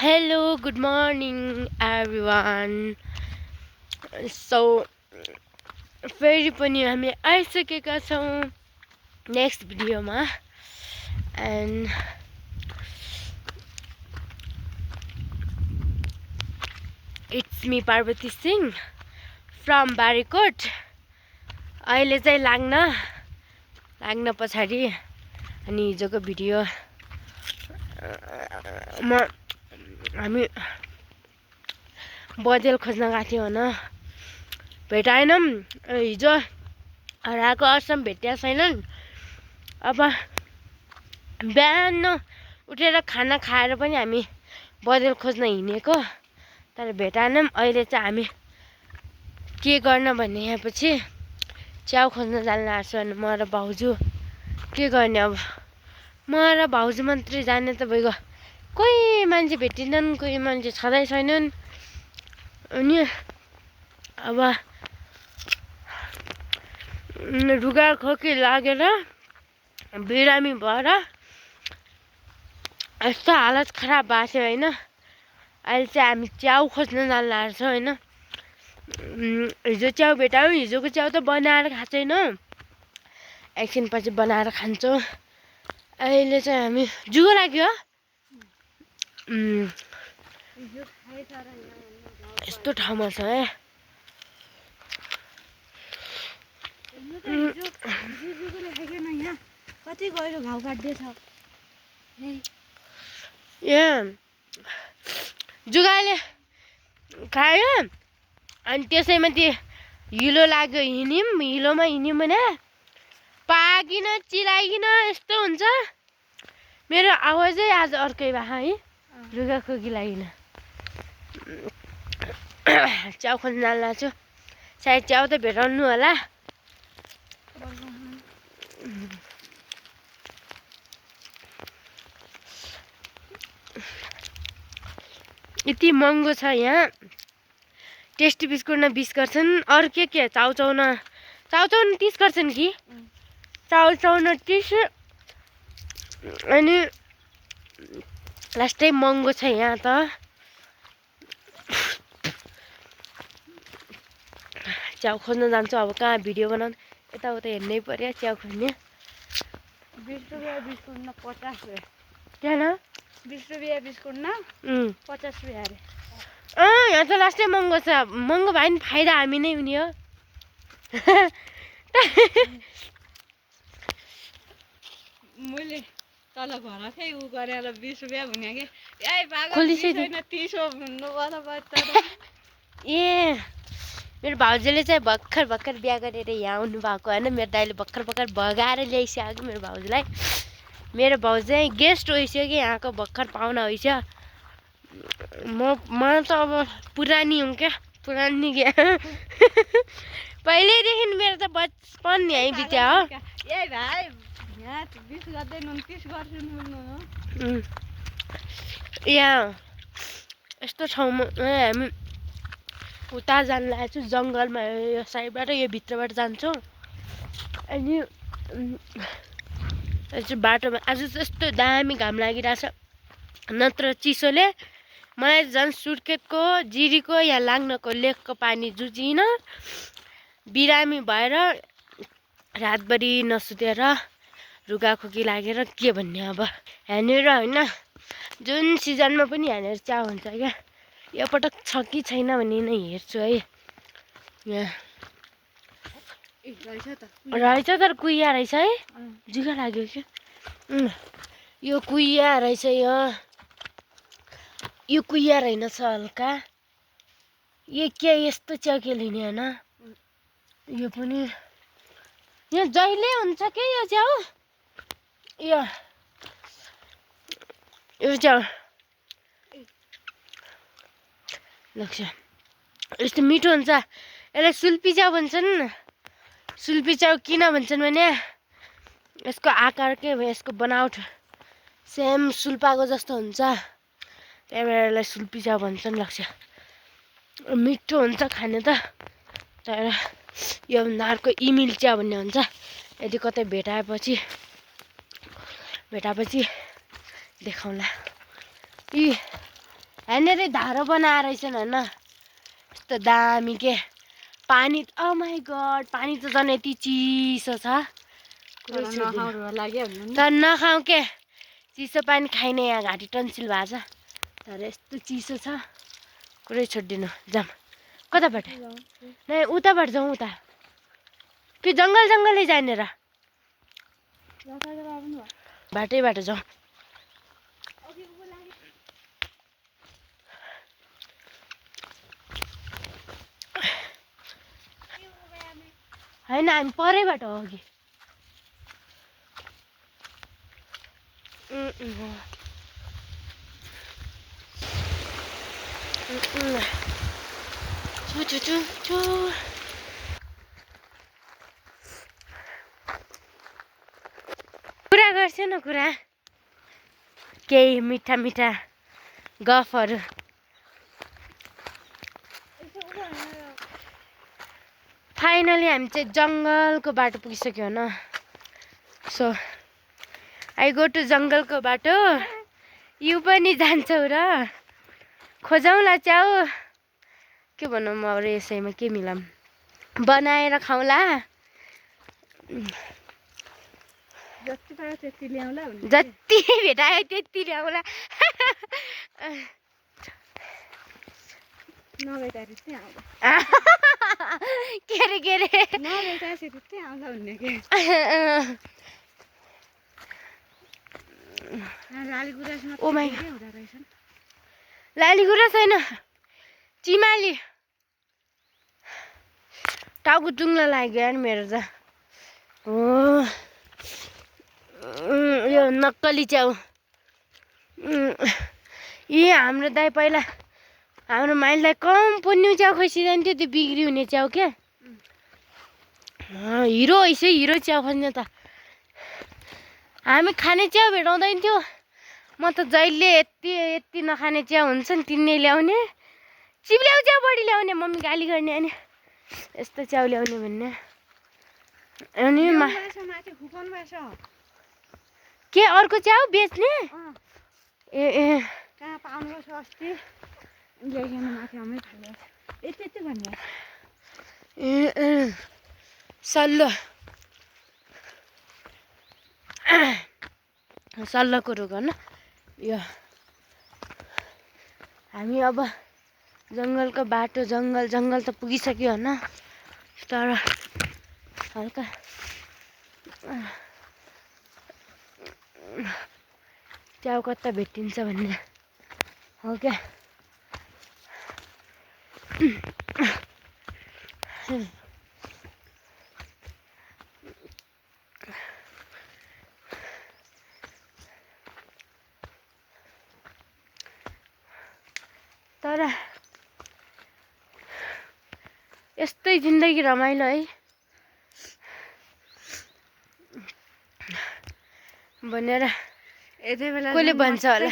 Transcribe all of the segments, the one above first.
Hello, good morning everyone. So फेरि पनि हामी आइसकेका छौँ नेक्स्ट भिडियोमा and it's me Parvati Singh from Barikot. अहिले चाहिँ लाग्न पछाडि अनि हिजोको भिडियो हामी बजेल खोज्न गएको थियौँ होइन, भेटाएनौँ। हिजो हराएको असम भेटिया छैनन्। अब बिहान उठेर खाना खाएर पनि हामी बजेल खोज्न हिँडेको, तर भेटाएनौँ। अहिले चाहिँ हामी के गर्न भन्ने यहाँपछि च्याउ खोज्न जान लाग्छ भने म र भाउजू के गर्ने। अब म र भाउजू मात्रै जाने त भइगयो, कोही मान्छे भेटिनन्, कोही मान्छे छँदै छैनन्। अनि अब रुगा खोकी लागेर बिरामी भएर यस्तो हालत खराब भएको थियो होइन। अहिले चाहिँ हामी च्याउ खोज्न जान लागेको छौँ होइन। हिजो च्याउ भेटायौँ, हिजोको च्याउ त बनाएर खाएको छैनौँ, एकछिनपछि बनाएर खान्छौँ। अहिले चाहिँ हामी जुगो लाग्यो यस्तो ठाउँमा छ है। कति गहिरो घाउ काट्दैछ जुगाले खायो अनि त्यसैमाथि हिलो लाग्यो। हिलोमा हिँड्यौँ भने पाकिन चिलाइकिन यस्तो हुन्छ। मेरो आवाजै आज अर्कै भए है, रुगा खोकी लागिन। च्याउ खोज्न जान लाग्छु, सायद च्याउ त भेटाउनु होला। यति महँगो छ यहाँ। टेस्टी बिस्कुटमा 20 गर्छन्, अरू के चाउचाउन 30 गर्छन् कि चाउचाउन 30। अनि लास्टै महँगो छ यहाँ त। च्याउ खोज्न जान्छु अब, कहाँ भिडियो बनाउनु यताउता हेर्नै पर्यो। च्याउ खोज्ने 20 रुपियाँ बिस्कुट न 50 रुपियाँ। त्यहाँ 20 रुपियाँ बिस्कुट न 50 रुपियाँ अरे। यहाँ त लास्टै महँगो छ। महँगो भयो नि फाइदा हामी नै हुने हो। मैले तल घर थिएँ उ गरेर 20 रुपियाँ हुने के ए पागल खोलिसक्यो। छैन 30 भन्नु पर्छ। ए मेरो भाउजूले चाहिँ भर्खर बिहा गरेर यहाँ आउनु भएको होइन। मेरो दाइले भर्खर भगाएर ल्याइसक्यो मेरो भाउजूलाई। मेरो भाउजू चाहिँ गेस्ट होइसक्यो कि यहाँको, भर्खर पाहुना होइस्यो। म त अब पुरानी हुँ क्या, पुरानी क्या। पहिल्यैदेखि मेरो त बचपन यहीँ बित्या हो। ए भाइ यहाँ 20 गर्दै 29 गर्छु न। यहाँ यस्तो ठाउँमा हामी उता जान लागेको छु, जङ्गलमा। यो साइडबाट यो भित्रबाट जान्छौँ। अनि बाटोमा आज चाहिँ यस्तो दामी घाम लागिरहेछ, नत्र चिसोले मलाई झन् सुर्खेतको जिरीको यहाँ लाग्नको लेकको पानी जुझिन बिरामी भएर रातभरि नसुतेर रुगा खोकी लागेर के भन्ने। अब यहाँनिर होइन, जुन सिजनमा पनि यहाँनिर च्याउ हुन्छ क्या। यो पटक छ कि छैन भने नै हेर्छु है। यहाँ रहेछ तर कुहिया रहेछ है, जुगा लाग्यो कि। यो कुहिया रहेछ, यो कुहिया रहेनछ हल्का। यो के यस्तो च्याउ के लिने होइन। यो पनि यहाँ जहिले हुन्छ के यो च्याउ। यो च्याउ लाग्छ यस्तो मिठो हुन्छ। यसलाई सुल्पी च्याउ भन्छन्। सुल्पी च्याउ किन भन्छन् भने यसको आकार के यसको बनावट सेम सुल्पाको जस्तो हुन्छ, त्यही भएर यसलाई सुल्पी च्याउ भन्छन् लाग्छ। मिठो हुन्छ खाने त, तर योभन्दा अर्को इमिल च्याउ भन्ने हुन्छ। यदि कतै भेटाएपछि देखाउँला। यहाँनिर धारो बनाएर रहेछन् होइन यस्तो दामी के पानी ओ माई गड पानी त झन् यति चिसो छ तर नखाऊ के चिसो पानी खाइने यहाँ घाँटी टन्सिल भएको छ तर यस्तो चिसो छ कुरै छोडिदिनु जाऊँ कताबाट नै उताबाट जाउँ उता कि जङ्गलै जाने र बाटैबाट जाउँ होइन हामी परैबाट हो अघि कुरा गर्छ न कुरा केही मिठा मिठा गफहरू फाइनली हामी चाहिँ जङ्गलको बाटो पुगिसक्यो होइन सो आई गो टु जङ्गलको बाटो यु पनि जान्छौ र खोजौँला च्याउ के भनौँ म अरू यसैमा के मिलाऊँ बनाएर खाउँला जति भेटायो त्यति ल्याउँला के रे लाली गुराँस छैन चिमाली टाउको टुङ्न लाग्यो नि मेरो त हो यो नक्कली च्याउ यी हाम्रो दाइ पहिला हाम्रो माइललाई कम पुन्यु च्याउ खोइसिरहन्थ्यो त्यो बिक्री हुने च्याउ क्या हिरो हैस हिरो च्याउ खोज्ने त हामी खाने च्याउ भेटाउँदैन थियो म त जहिले यति नखाने च्याउ हुन्छ नि तिनै ल्याउने चिप्ल्याउ च्याउ बढी ल्याउने मम्मी गाली गर्ने अनि यस्तो च्याउ ल्याउने भन्ने अनि के अर्को च्याउ बेच्ने ए कहाँ पाउनु अस्ति सल्लो सल्लोको रुख होइन यो हामी अब जङ्गलको बाटो जङ्गल त पुगिसक्यो होइन तर हल्का च्याउ कता भेटिन्छ भन्ने हो क्या तर यस्तै जिन्दगी रमाइलो है भनेर यति बेला कसले भन्छ होला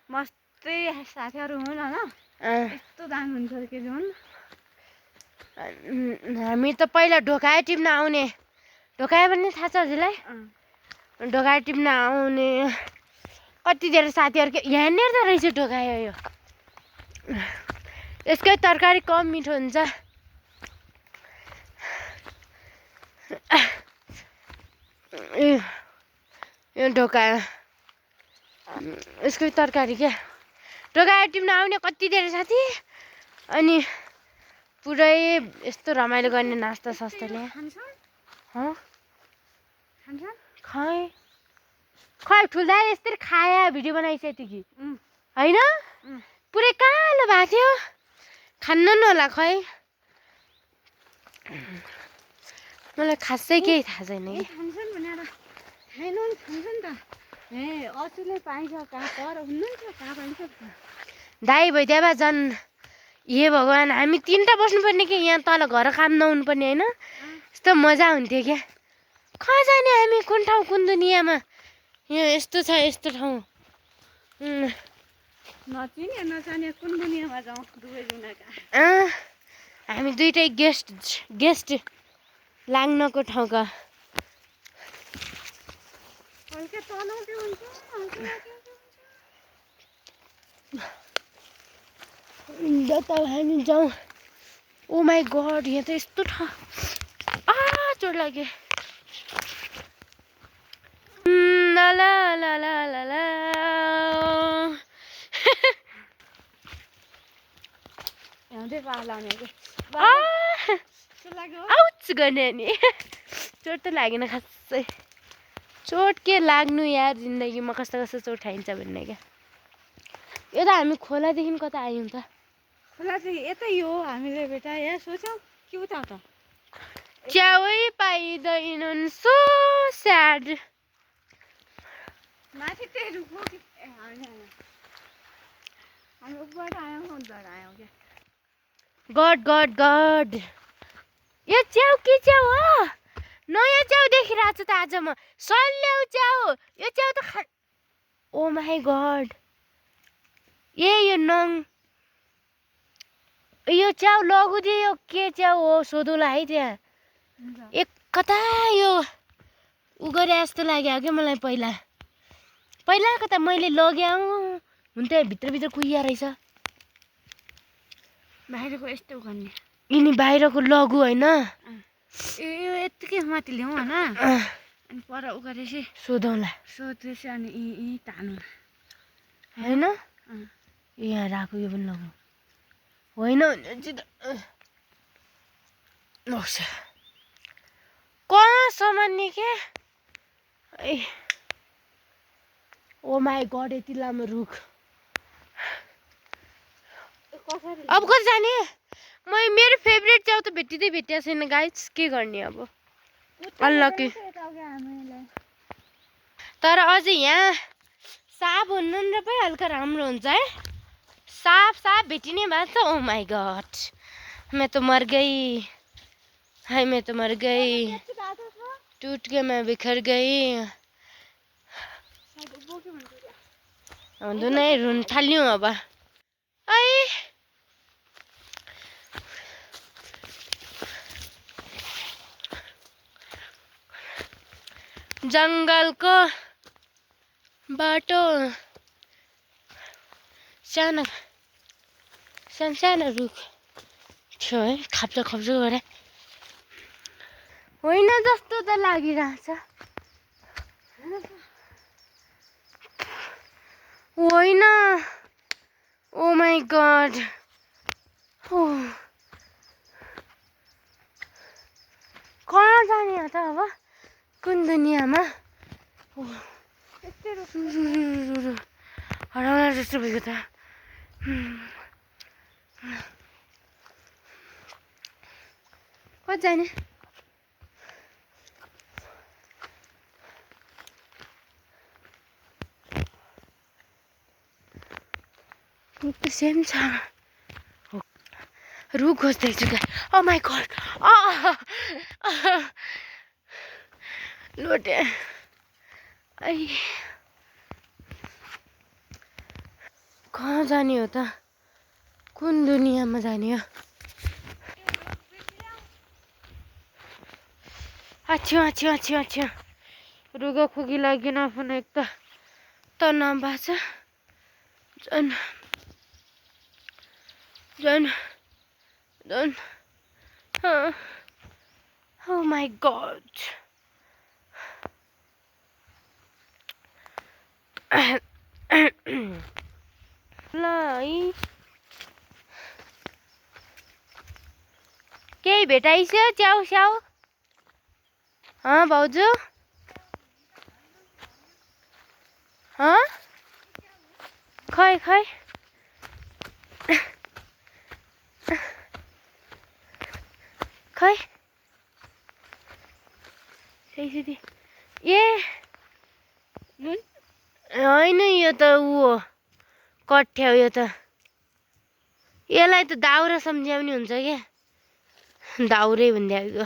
मस्तै साथीहरू हुन् होइन यस्तो दाम हुन्छ के झन् हामी त पहिला ढोकायो टिप्न आउने ढोकायो पनि थाहा छ हजुरलाई ढोकायो टिप्न आउने कति धेरै साथीहरू के यहाँनिर त रहेछ ढोकायो यो यसकै तरकारी कम मिठो हुन्छ यो ढोकायो यसकै तरकारी क्या ढोकायो टिप्न आउने कति धेरै साथी अनि पुरै यस्तो रमाइलो गर्ने नास्ता सस्ताले खै ठुल्दा यस्तरी खाया भिडियो बनाइसक्यो कि होइन पुरै कालो भएको थियो खान्न नि होला खै मलाई खासै केही थाहा छैन कि दाइ भइदिया भए झन् हे भगवान् हामी तिनवटा बस्नुपर्ने कि यहाँ तल घर काम नहुनु पर्ने होइन यस्तो मजा हुन्थ्यो क्या कहाँ जाने हामी कुन ठाउँ कुन दुनियाँमा यहाँ यस्तो छ यस्तो ठाउँ नचाने कुन दुनियाँमा जाउँ दुवैजनाका हामी दुइटै गेस्ट लाग्नको ठाउँका जता हामी जाउँ। ओ माई गड, यहाँ त यस्तो चोट लाग्यो। ला ला ला ला ला ला आउच गर्ने नि। चोट त लागेन खासै। चोट के लाग्नु यार, जिन्दगीमा कस्तो कस्तो चोट खाइन्छ भन्ने क्या। यो त हामी खोलादेखि कता आयौँ त? खोला चाहिँ यतै हो हामीले बेटा। यहाँ सोच्यौँ कि उता त च्याउै पाइँदैन। So sad. माथि त्यही रुखो कि हामी उपबाट आयौँ उताबाट आयौँ क्या। गड गड गड, यो च्याउ के च्याउ हो? नयाँ च्याउ देखिरहेको छु त आज म। सल्याउ च्याउ। यो च्याउ त ओ माई गड, यो यो च्याउ लघु दे। यो के च्याउ हो सोधौला है त्यहाँ। एक कता यो उ गरे जस्तो लाग्यो क्या मलाई। पहिला कता मैले लग्याउ हुन त भित्रभित्र कुहिया रहेछ। बाहिरको यस्तो गर्ने यिनी बाहिरको लघु होइन। यो यत्तिकै माथि ल्याउँ होइन, अनि पर उ गरेपछि सोधौँला। सोधेपछि अनि यहीँ तान्नु होइन। यहाँ राखेको यो पनि लघु होइन कहाँ समान्ने के। ओ माई गड, यति लामो रुख। अब कति जाने? मेरो फेभरेट च्याउ त भेटिएको छैन गाइस। के गर्ने अब, अनलकी। तर अझै यहाँ साप हुन्न र पो हल्का राम्रो हुन्छ है। साप भेटिने भए त ओ माई गड, मैं तो मर गई। हाय मैं तो मर गई, टूट के मैं बिखर गई। हुँदैन है, रुन थाल्यौँ अब। जङ्गलको बाटो सानो सानो रुख थियो है। खाप्चा गरे होइन जस्तो त लागिरहेछ। होइन, ओ माई गड। कहाँ जाने हो त अब? कुन दुनियाँमा हराउला जस्तो भएको त। कति जाने? सेम छ। रुख खोज्दैछु क्या। ओ माई गड, लोटे। कहाँ जाने हो त? कुन दुनियाँमा जाने हो? अच्छा रुगा खोकी लागेन आफ्नो एक त तनाव भएको छ। झन् oh my god. ल है केही भेटाइस्यो च्याउ स्याउ? भाउजू खै ए होइन, यो त ऊ हो कठ्याउ। यो त यसलाई त दाउरा सम्झ्याउने हुन्छ क्या। दाउरे भनिदिएको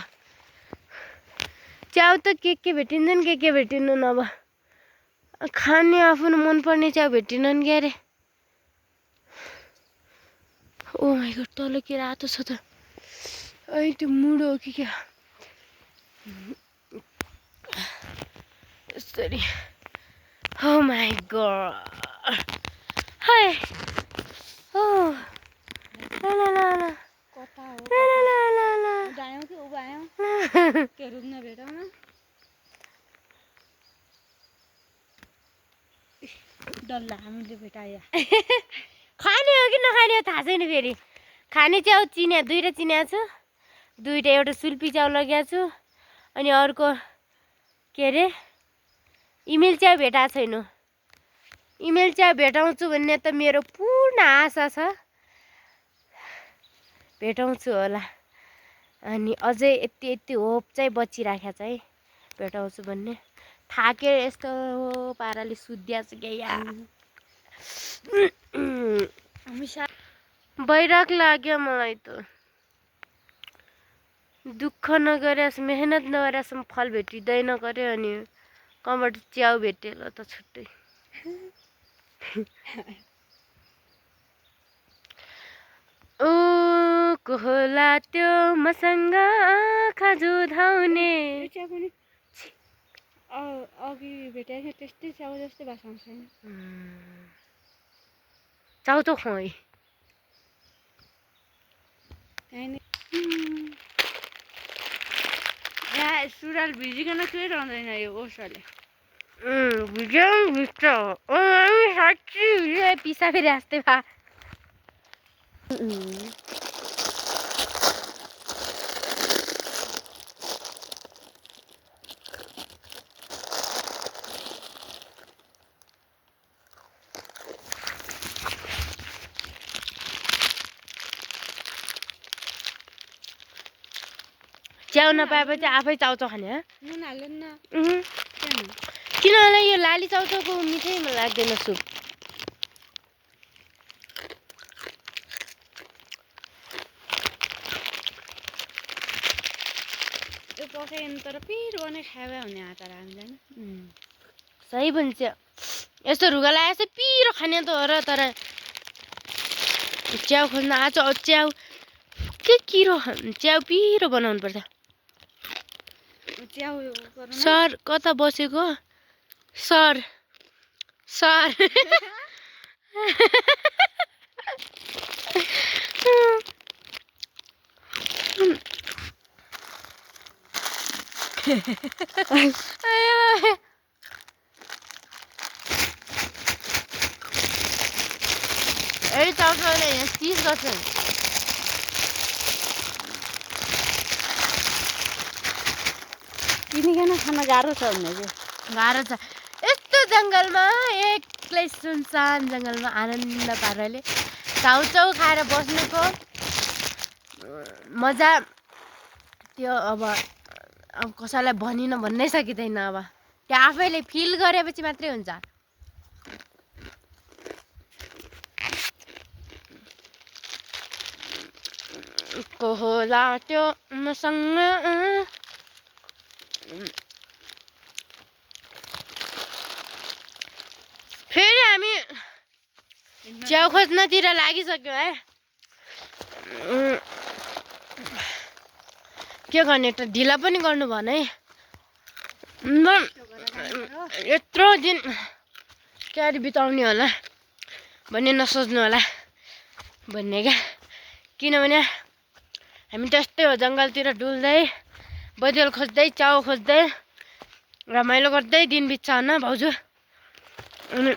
च्याउ त के भेटिन्छन् के भेटिन्नन्। अब खाने आफ्नो मनपर्ने च्याउ भेटिनन् क्या अरे। ओ माई गड, तल के रातो छ त? त्यो मुडो हो कि क्या? यसरी oh my god. Hi. के रुक्न भेटाउन डल्ला हामीले भेटायो खाने हो कि नखाने हो थाहा छैन फेरि खाने च्याउ चिने दुईवटा चिनेको छु दुईवटा एउटा सुल्पी च्याउ लगेको छु अनि अर्को के अरे इमेल च्याउ भेटाएको छैन इमेल च्याउ भेटाउँछु भन्ने त मेरो पूर्ण आशा छ भेटाउँछु होला अनि अझै यति होप चाहिँ बचिराखेको छ है भेटाउँछु भन्ने थाकेर यस्तो पाराले सुत्दिएको छु क्या यार बैराग लाग्यो मलाई त दुःख नगरेस मेहनत नगरेसम्म फल भेटिँदैन गरे अनि कहाँबाट च्याउ भेटेल त छुट्टै ओ को होला त्यो मसँग आँखा जुधाउने अघि भेटेको थियो त्यस्तै च्याउ जस्तै भाषा छैन चाउ त खुवाई यहाँ सुरुवाल भिजिकन केही रहँदैन यो ओसले भिज्यो भिज्छ साँच्ची भिज्यो पिसा फेरि हाँस्दै भा च्याउ नपाएपछि आफै चाउचाउ खाने नुन हाल्दैन न किनभने यो लाली चाउचाउको मिठै मन लाग्दैन सुप यो पकायो तर पिरो बनाइ खाए हुने आँटा हामीलाई सही भन्छ यस्तो रुगा लागेको चाहिँ पिरो खाने त हो र तर च्याउ खोज्न आज च्याउ के किरो च्याउ पिरो बनाउनु पर्छ सर कता बसेको सर सर ए चाउचाउले यहाँ चिज गर्छन् किनिकन खान गाह्रो छ भने चाहिँ गाह्रो छ यस्तो जङ्गलमा एक्लै सुनसान जङ्गलमा आनन्द पाराले चाउचाउ खाएर बस्नुको मजा त्यो अब कसैलाई भनिन भन्नै सकिँदैन अब त्यो आफैले फिल गरेपछि मात्रै हुन्छ को होला त्यो मसँग फेरि हामी च्याउ खोज्नतिर लागिसक्यो है के गर्ने त ढिला पनि गर्नु भन है यत्रो दिन क्यारी बिताउने होला भन्ने नसोच्नु होला भन्ने क्या किनभने हामी त्यस्तै हो जङ्गलतिर डुल्दै बदियल खोज्दै च्याउ खोज्दै रमाइलो गर्दै दिन बित्छ होइन भाउजू अनि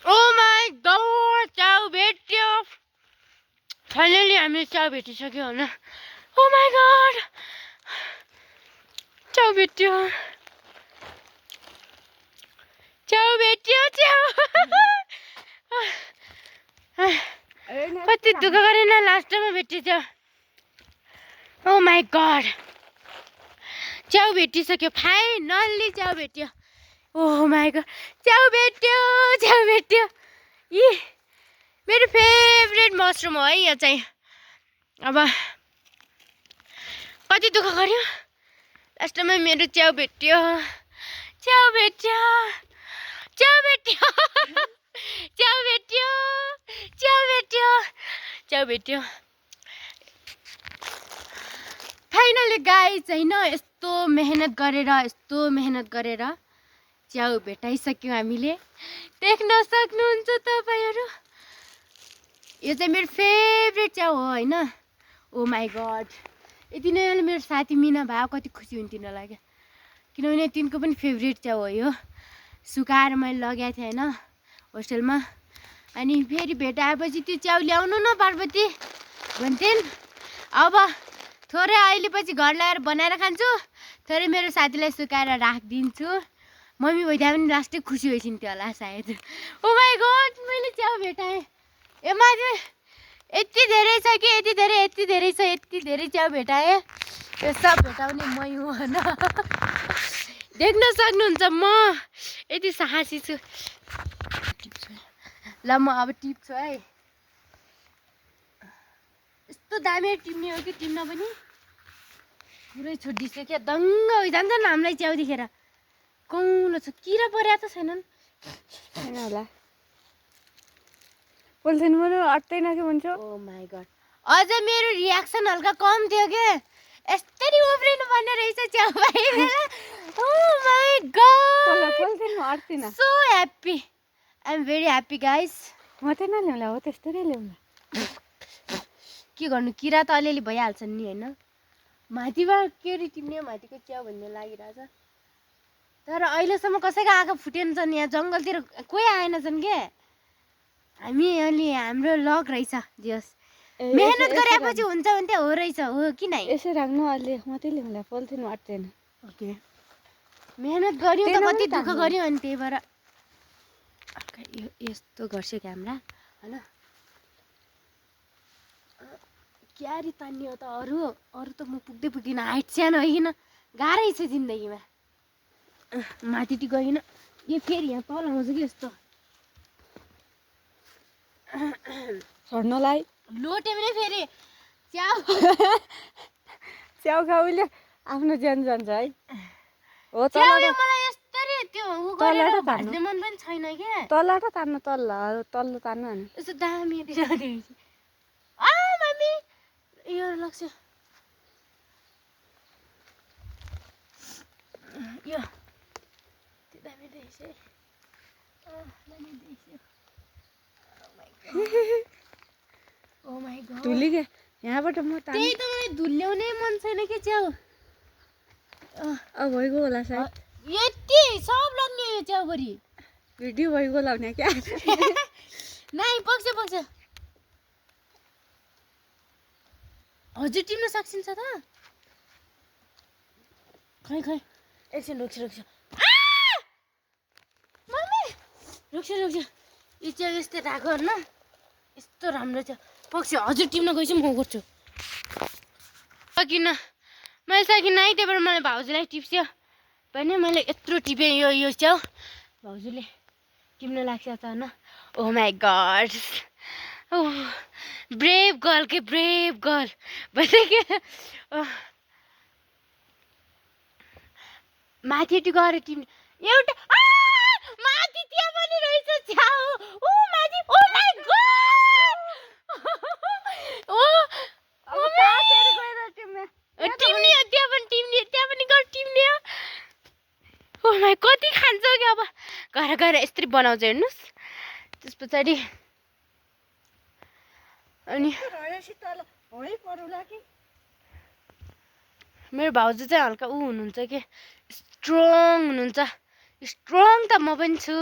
ओ माई गॉड च्याउ भेट्यो फाइनली हामीले च्याउ भेटिसक्यो होइन ओ माई गॉड च्याउ भेट्यो च्याउ भेट्यो च्याउ कति दुःख गरेन लास्टमा भेटिसक्यो ओ माई गॉड च्याउ भेटिसक्यो फाइनल्ली च्याउ भेट्यो ओह माई गॉड च्याउ भेट्यो यी मेरो फेभरेट मसरुम हो है यो चाहिँ अब कति दुःख गर्यो लास्टमा मेरो च्याउ भेट्यो च्याउ भेट्यो च्याउ भेट्यो च्याउ भेट्यो च्याउ भेट्यो च्याउ भेट्यो फाइनली गाइस होइन यस्तो मेहनत गरेर च्याउ भेटाइसक्यौँ हामीले देख्न सक्नुहुन्छ तपाईँहरू यो चाहिँ मेरो फेभरेट च्याउ हो होइन। ओ माई गड, यति नै मेरो साथी मिना भए कति खुसी हुन्थ्यो होला क्या, किनभने तिनको पनि फेभरेट च्याउ हो यो। सुकाएर मैले लगाएको थिएँ होइन होस्टेलमा। अनि फेरि भेटाएपछि त्यो च्याउ ल्याउनु न पार्वती भन्थेन्। अब थोरै अहिले पछि घर ल्याएर बनाएर खान्छु, थोरै मेरो साथीलाई सुकाएर राखिदिन्छु। मम्मी भइदिए पनि लास्टै खुसी भइसिन्थ्यो होला सायद। ओ माई गड, मैले च्याउ भेटाएँ। एमा चाहिँ यति धेरै छ कि यति धेरै छ, यति धेरै च्याउ भेटाएँ। यो सब भेटाउने मै हो होइन। देख्न सक्नुहुन्छ म यति साहसी छु। ल म अब टिप्छु है। यस्तो दामी टिप्ने हो कि टिप्न पनि पुरै छोडिदिन्छु क्या, दङ्ग भइजान्छ नि हामीलाई च्याउ देखेर। कौलो छ, किरा परेको त छैनन् छैन होला। पोलिथिन पनि अट्दैन कि भन्छौ। ओ माई गड, अझ मेरो रियाक्सन हल्का कम थियो के, यस्तरी उफ्रिनु पर्ने रहेछ च्याउ भाइ। ओ माई गड, पोलिथिनमा अट्दिन। So happy, I am very happy guys. मात्रै नल्याउँला हो, त्यस्तै ल्याउँला। के गर्नु, किरा त अलिअलि भइहाल्छन् नि होइन। माथिबाट के रे टिप्ने, माथिको च्याउ भन्ने लागिरहेछ। तर अहिलेसम्म कसैको आँखा फुटेन छन्, यहाँ जङ्गलतिर कोही आएनछन् के। हामी अलि हाम्रो लक रहेछ जे होस्। मेहनत गरेपछि हुन्छ भने चाहिँ हो रहेछ, हो कि नै। यसो राख्नु अलि मात्रै ल्याउँला, पोलिथिनमा अट्दैन। ओके, मेहनत गऱ्यौँ त कति दुःख गऱ्यौँ अनि त्यही भएर यो यस्तो गर्छ क्यामेरा होइन। क्यारी तान्ने हो त, अरू त म पुग्दै पुग्दिनँ, हाइट सानो होइन, गाह्रै छ जिन्दगीमा। माथि गइकन यो फेरि यहाँ तल आउँछ कि यस्तो छोड्नलाई लोटे पनि फेरि च्याउ च्याउ खाउले आफ्नो ज्यान जान्छ है। हो च्याउले मलाई यस्तरी त्यो उ गरेर भाज्ने मन पनि छैन के। तलबाट तान्नु, तल्लो तान्नु अनि यस्तो दामी देखेपछि आ मम्मी यो लाग्छ यो त्यो दामी देखेछ है। दामी देखेछ। ओ माई गड, धुली के यहाँबाट म तान्। त्यही त मलाई धुल्याउनै मन छैन के च्याउ। अब भइगयो होला सायद, यति सब लाग्ने यो च्याउभरि। भिडियो भइगयो होला भने क्या। नाइ पक्छ हजुर टिप्न सकिन्छ त। खै एकछिन रोक्छ मम्मी, रोक्छ यो च्याउ यस्तै राख्यो होइन, यस्तो राम्रो छ। पक्ष हजुर टिप्न गएछु म गर्छु। सकिनँ मैले, सकिनँ है, त्यही भएर मलाई भाउजूलाई टिप्स्यो भने मैले यत्रो टिपेँ यो च्याउ। भाउजूले टिप्न लाग्छ त होइन। ओ माई गड, ब्रेभ गर्ल के ब्रेभ गर्ल भन्दै के। माथि गएर टिप्ने एउटा माथि त्यहाँ पनि रहेछ च्याउ। ओ माथि, ओ माई गड, ओ टिप्ने त्यहाँ पनि गएर टिप्ने हो। ओ माई, कति खान्छ कि अब गएर यस्तरी बनाउँछ हेर्नुहोस्। त्यस पछाडि अनि मेरो भाउजू चाहिँ हल्का ऊ हुनुहुन्छ कि, स्ट्रङ हुनुहुन्छ। स्ट्रङ त म पनि छु।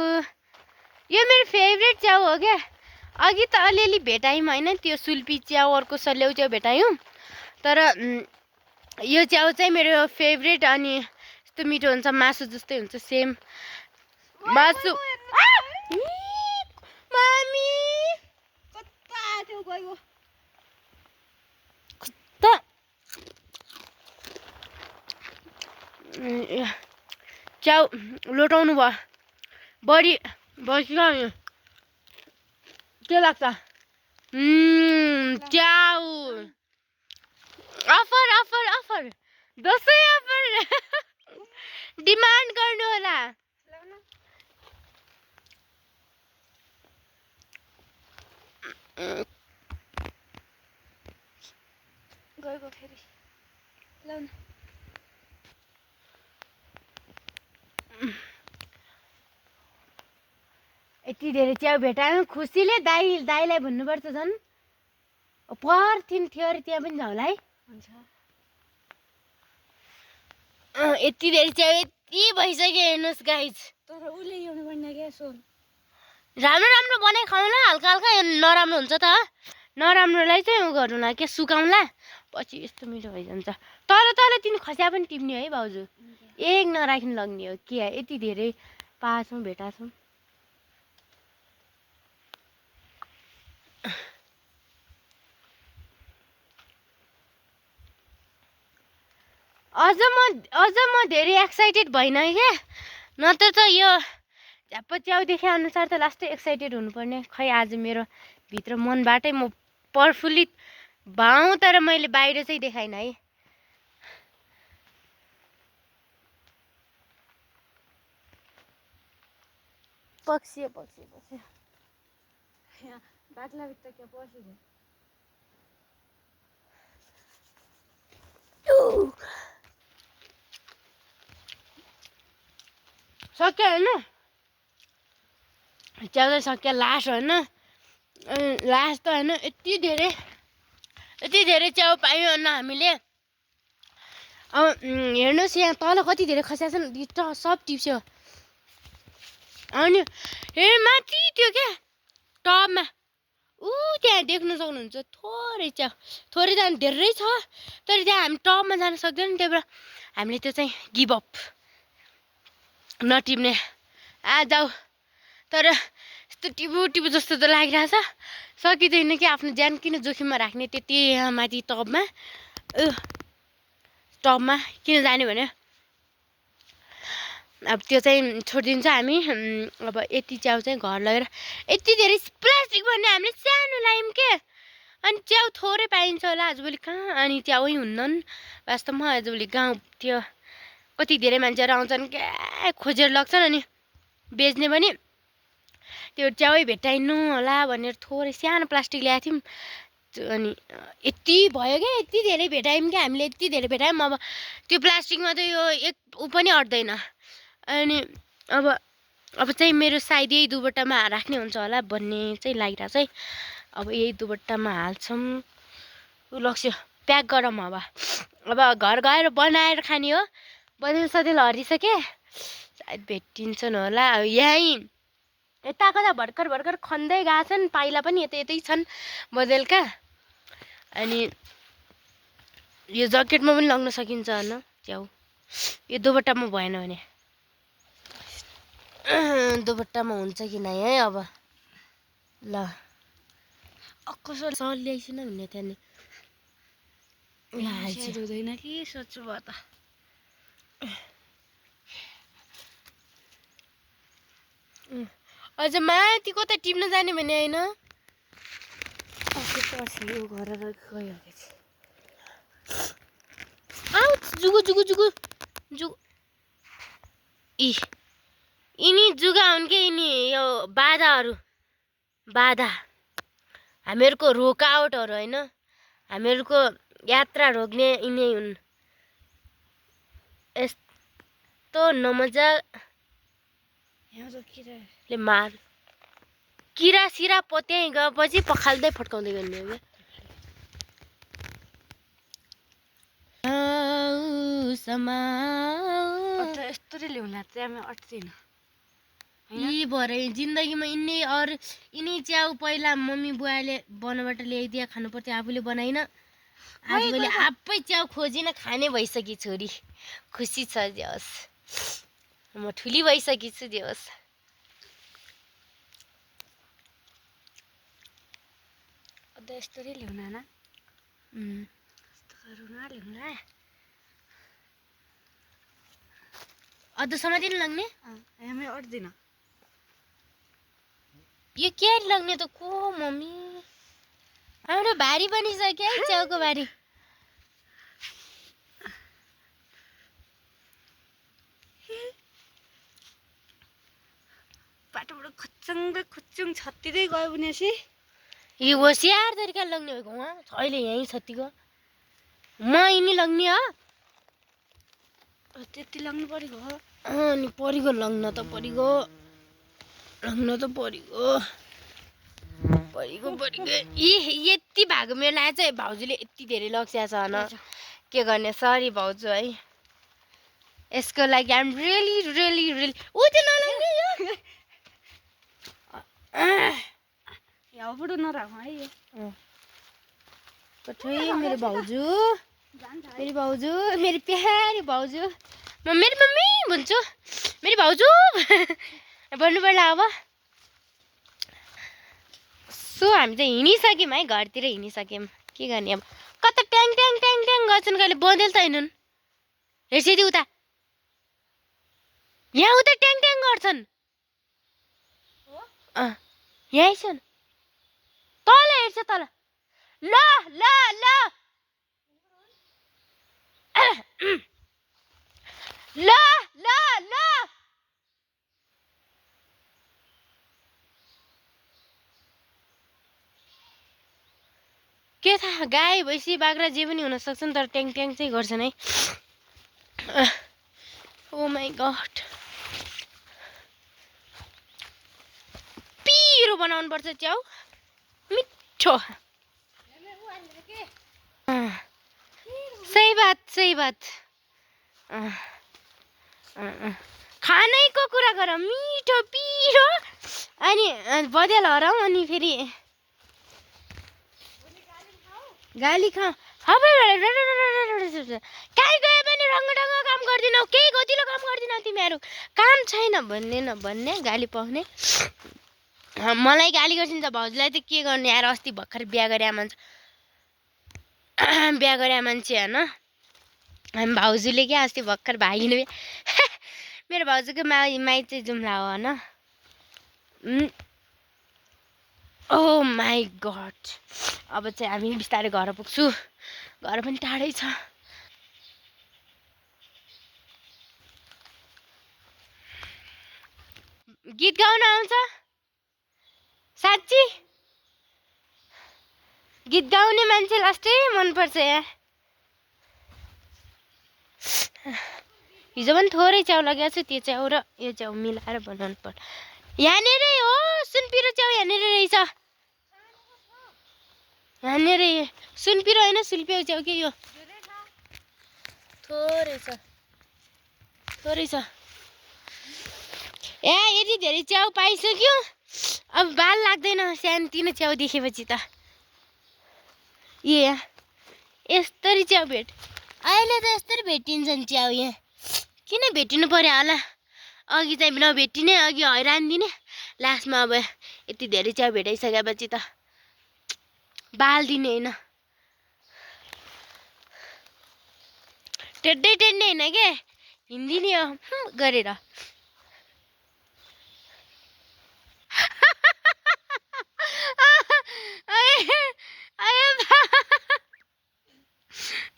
यो मेरो फेभरेट च्याउ हो क्या। अघि त अलिअलि भेटायौँ होइन, त्यो सुल्पी च्याउ, अर्को सल्याउ च्याउ भेटायौँ, तर यो च्याउ चाहिँ मेरो फेभरेट। अनि यस्तो मिठो हुन्छ, मासु जस्तै हुन्छ सेम मासु। मामी च्याउ लोटाउनु भयो, बढी बस्यो के लाग्छ। च्याउ अफर दसैँ अफर डिमान्ड गर्नु होला। गएको फेरि लाउनु। यति धेरै च्याउ भेटायौँ खुसीले। दाइलाई भन्नुपर्छ झन् पर्थिन थियो अरे त्यहाँ पनि जाउँला है हुन्छ यति धेरै च्याउ यति भइसक्यो हेर्नुहोस् गाइज तर उसले ल्याउनु पर्ने क्या सोन राम्रो राम्रो बनाइ खाउँला हल्का हल्का नराम्रो हुन्छ त नराम्रोलाई चाहिँ उ गरौँला के सुकाउँला पछि यस्तो मिठो भइजान्छ तर तर तिनी खस्या पनि टिप्ने है भाउजू एक नराखिन लग्ने हो के यति धेरै पाछौँ भेटाछौँ अझ म धेरै एक्साइटेड भइन क्या नत्र त यो झ्याप्प च्याउ देखे अनुसार त लास्टै एक्साइटेड हुनुपर्ने खै आज मेरो भित्र मनबाटै म प्रफुल्लित भाउ तर मैले बाहिर चाहिँ देखाइनँ है पक्सियो बाक्लाभित्र क्या पसिदियो सक्यो होइन च्याउ चाहिँ सक्यो लास्ट होइन लास्ट त होइन यति धेरै च्याउ पायौँ होइन हामीले अब हेर्नुहोस् यहाँ तल कति धेरै खस्या छन् सब टिप्स्यो अनि हे माथि त्यो क्या टबमा त्यहाँ देख्न सक्नुहुन्छ थोरै च्याउ थोरै त धेरै छ तर त्यहाँ हामी टबमा जान सक्दैन त्यही भएर हामीले त्यो चाहिँ गिभ अप नटिप्ने जाऊ तर यस्तो टिपु जस्तो त लागिरहेछ सकिँदैन कि आफ्नो ज्यान किन जोखिममा राख्ने त्यति माथि टबमा किन जाने भने अब त्यो चाहिँ छोडिदिन्छ हामी अब यति च्याउ चाहिँ घर लगेर यति धेरै प्लास्टिक भन्ने हामीले सानो लायौँ के अनि च्याउ थोरै पाइन्छ होला आजभोलि कहाँ अनि च्याउै हुन्नन् वास्तवमा आजभोलि गाउँ त्यो कति धेरै मान्छेहरू आउँछन् क्या खोजेर लग्छन् अनि बेच्ने पनि त्यो च्याउै भेटाइनु होला भनेर थोरै सानो प्लास्टिक ल्याएको थियौँ अनि यति भयो क्या यति धेरै भेटायौँ क्या हामीले यति धेरै भेटायौँ अब त्यो प्लास्टिकमा त यो एक ऊ पनि अट्दैन अनि अब चाहिँ मेरो सायद यही दुबट्टामा राख्ने हुन्छ होला भन्ने चाहिँ लागिरहेको छ है अब यही दुबट्टामा हाल्छौँ लक्ष्य प्याक गरौँ अब घर गएर बनाएर खाने हो बदेल सदेल हरिसके सायद भेटिन्छन् होला यहीँ यताको त भर्खर खन्दै गएको छन् पाइला पनि यतै छन् बदेलका अनि यो ज्याकेटमा पनि लगाउन सकिन्छ होइन च्याउ यो दुबट्टामा भएन भने दुबट्टामा हुन्छ कि नै है अब ल कसो सल ल्याइसिन भन्ने त्यहाँनिर हुँदैन कि सोच्छु भयो त अझ माथि कता टिप्न जाने भने होइन जुगु यिनी जुगा हुन् कि यिनी यो बाधा हामीहरूको रोकआउटहरू होइन हामीहरूको यात्रा रोक्ने यिनै हुन् यस्तो नमजाले मार किरा सिरा पत्याइ गएपछि पखाल्दै फट्काउँदै गर्ने हो क्या यस्तोले ल्याउला त्यहाँ अट्दैन यी भरे जिन्दगीमा यिनै च्याउ पहिला मम्मी बुवाले बनबाट ल्याइदिए खानु पर्थ्यो आफूले बनाइन आजभोलि आफै च्याउ खोजिन खाने भइसकी छोरी खुसी छ जे होस् म ठुली भइसकी छु जे होस् यस्तोले ल्याउन न ल्याउला अदसम्म दिन लाग्ने हामी अट्दैन यो के लाग्ने त को मम्मी हाम्रो भारी बनिसक्यो है च्याउको भारी बाटोबाट खुच्चुङ छत्तिँदै गयो भने यो होसियार तरिका लग्ने भएको उहाँ अहिले यहीँ छत्तीको म यिनी लग्ने हो त्यति लाग्नु परेको हो अनि परिगो लग्न त परिगो भरिगयो यति भएको मेरो लागि चाहिँ भाउजूले यति धेरै लग्सिया छ न के गर्ने सरी भाउजू है यसको लागि आइम रियली रियली रियली उ त्यो नलाउने यो यहाँ नराख है यो कठै मेरो भाउजू मेरो प्यारी भाउजू म मेरो मम्मी भन्छु मेरो भाउजू भन्नु पर्ला अब सो हामी चाहिँ हिँडिसक्यौँ है घरतिर हिँडिसक्यौँ के गर्ने अब कता ट्याङ ट्याङ ट्याङ ट्याङ गर्छन् कहिले बँदेल त हैनन् हेर्छ उता यहाँ उता ट्याङ ट्याङ गर्छन् यहीँ छन् तल हेर्छ तल ल ल ल ल ल ल के थाहा गाई भैँसी बाख्रा जे पनि हुन सक्छन् तर ट्याङ ट्याङ चाहिँ गर्छन् है ओ माई गॉड पिरो बनाउनु पर्छ च्याउ मिठो सही बात खानैको कुरा गर मिठो पिरो अनि बदेल हराउँ अनि फेरि गाली खा कहीँ गए पनि रङ्गढङ्ग काम गर्दिनौ केही गतिलो काम गर्दिनौ तिमीहरू काम छैन भन्ने गाली पाउने मलाई गाली गर्छिन् त भाउजूलाई त के गर्ने यार अस्ति भर्खर बिहा गरे मान्छे होइन हामी भाउजूले क्या अस्ति भर्खर भागिनु मेरो भाउजूको माइत चाहिँ जुम्ला हो होइन ओ माई गॉड अब चाहिँ हामी बिस्तारै घर पुग्छु घर पनि टाढै छ गीत गाउन आउँछ साँच्ची गीत गाउने मान्छे लास्टै मनपर्छ यार हिजो पनि थोरै च्याउ लगाएको छु त्यो च्याउ र यो च्याउ मिलाएर बनाउनु पर्छ यहाँनिरै हो सुनपिरो च्याउ यहाँनिर रहेछ यहाँनिर सुनपिरो होइन सुल्पियो च्याउ के यो थोरै छ ए यति धेरै च्याउ पाइसक्यो अब बाल लाग्दैन सानोतिनो च्याउ देखेपछि त यहाँ यस्तरी च्याउ भेट अहिले त यस्तरी भेटिन्छन् च्याउ यहाँ किन भेटिनु पर्यो होला अघि चाहिँ नभेटिने अघि हैरान दिने लास्टमा अब यति धेरै च्याउ भेटाइसकेपछि त बाल दिने होइन टेड्दै होइन के हिँडिदिने हो गरेर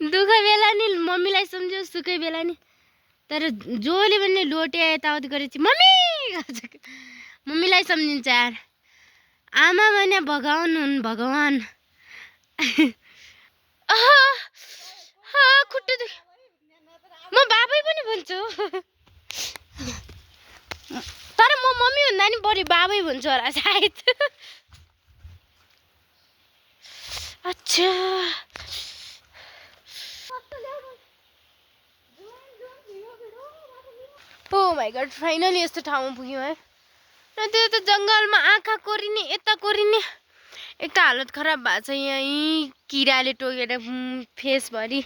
दुःख बेला नि मम्मीलाई सम्झ्यो सुकै बेला नि तर जसले पनि लोटे यताउति गरेपछि मम्मीलाई सम्झिन्छ यार आमा भने भगवान हुन् भगवान खुट्टा म बाबै पनि भन्छु तर म मम्मी भन्दा नि बढी बाबै भन्छु होला सायद अच्छा ओ माई गॉड फाइनली यस्तो ठाउँमा पुग्यौँ है र त्यो त जङ्गलमा आँखा कोरिने यता कोरिने एक त हालत खराब भएको छ यहीँ किराले टोकेर फेसभरि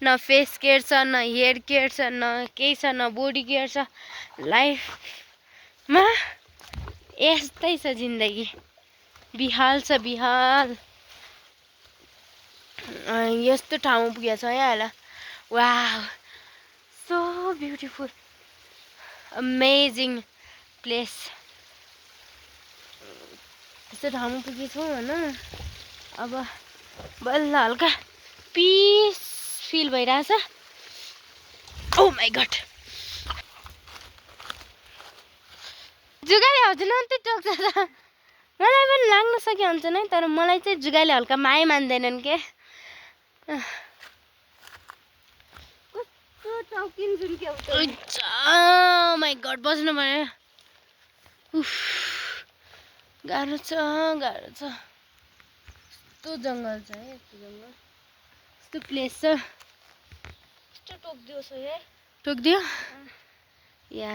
न फेस केयर छ न हेयर केयर छ न केही छ न बडी केयर छ लाइफमा यस्तै छ जिन्दगी बिहाल छ बिहाल यस्तो ठाउँमा पुगेको छ यहाँ होला wow so beautiful amazing place यस्तो ठाउँमा पुगेछौँ होइन अब बल्ल हल्का पिस फिल भइरहेछ ओ माई गॉड जुगाले हजुर त्यो टोक्छ त मलाई पनि लाग्न सक्यो हुन्छ नै तर मलाई चाहिँ जुगाले हल्का माया मान्दैनन् के माई गॉड बस्नु पर्यो गाह्रो छ गाह्रो छ। यस्तो जङ्गल छ है, यस्तो जङ्गल, यस्तो प्लेस छ। यस्तो टोकिदियोस् है। टोकिदियो या